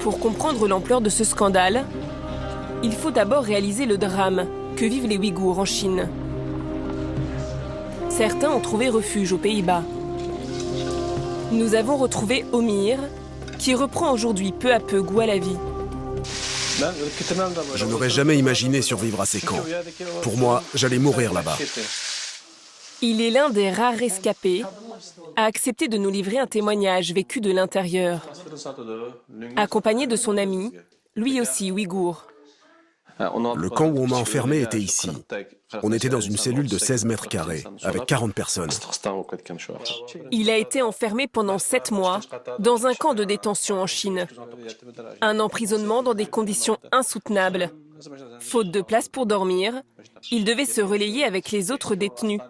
Pour comprendre l'ampleur de ce scandale, il faut d'abord réaliser le drame que vivent les Ouïghours en Chine. Certains ont trouvé refuge aux Pays-Bas. Nous avons retrouvé Omir, qui reprend aujourd'hui peu à peu goût à la vie. Je n'aurais jamais imaginé survivre à ces camps. Pour moi, j'allais mourir là-bas. Il est l'un des rares rescapés à accepter de nous livrer un témoignage vécu de l'intérieur, accompagné de son ami, lui aussi ouïghour. Le camp où on m'a enfermé était ici. On était dans une cellule de 16 mètres carrés, avec 40 personnes. Il a été enfermé pendant 7 mois dans un camp de détention en Chine. Un emprisonnement dans des conditions insoutenables. Faute de place pour dormir, il devait se relayer avec les autres détenus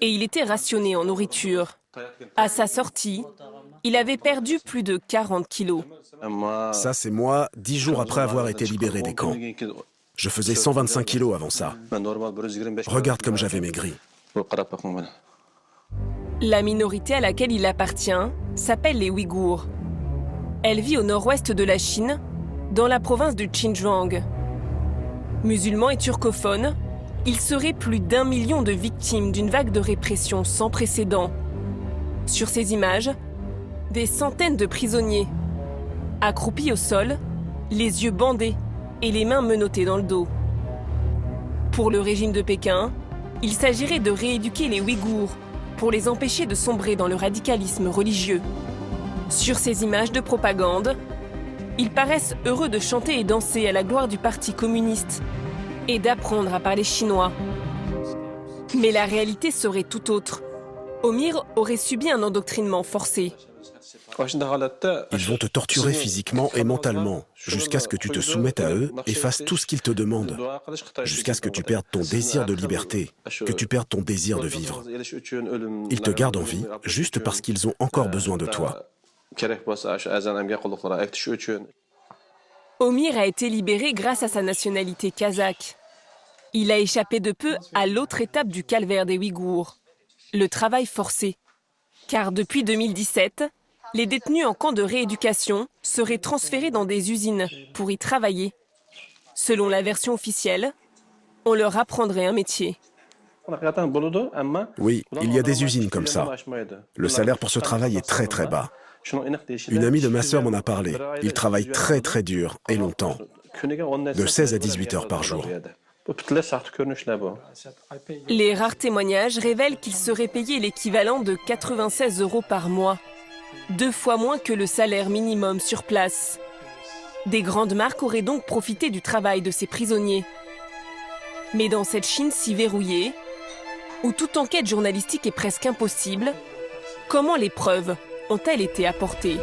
et il était rationné en nourriture. À sa sortie, il avait perdu plus de 40 kilos. Ça, c'est moi, 10 jours après avoir été libéré des camps. Je faisais 125 kilos avant ça. Regarde comme j'avais maigri. La minorité à laquelle il appartient s'appelle les Ouïghours. Elle vit au nord-ouest de la Chine, dans la province du Xinjiang. Musulmans et turcophones, il serait plus d'1 million de victimes d'une vague de répression sans précédent. Sur ces images, des centaines de prisonniers, accroupis au sol, les yeux bandés et les mains menottées dans le dos. Pour le régime de Pékin, il s'agirait de rééduquer les Ouïghours pour les empêcher de sombrer dans le radicalisme religieux. Sur ces images de propagande, ils paraissent heureux de chanter et danser à la gloire du Parti communiste et d'apprendre à parler chinois. Mais la réalité serait tout autre. Omir aurait subi un endoctrinement forcé. Ils vont te torturer physiquement et mentalement, jusqu'à ce que tu te soumettes à eux et fasses tout ce qu'ils te demandent, jusqu'à ce que tu perdes ton désir de liberté, que tu perdes ton désir de vivre. Ils te gardent en vie juste parce qu'ils ont encore besoin de toi. Omir a été libéré grâce à sa nationalité kazakh. Il a échappé de peu à l'autre étape du calvaire des Ouïghours, le travail forcé. Car depuis 2017, les détenus en camp de rééducation seraient transférés dans des usines pour y travailler. Selon la version officielle, on leur apprendrait un métier. Oui, il y a des usines comme ça. Le salaire pour ce travail est très très bas. Une amie de ma sœur m'en a parlé. Ils travaillent très très dur et longtemps, de 16 à 18 heures par jour. Les rares témoignages révèlent qu'ils seraient payés l'équivalent de 96 € par mois, 2 fois moins que le salaire minimum sur place. Des grandes marques auraient donc profité du travail de ces prisonniers. Mais dans cette Chine si verrouillée, où toute enquête journalistique est presque impossible, comment les preuves ont-elles été apportées ?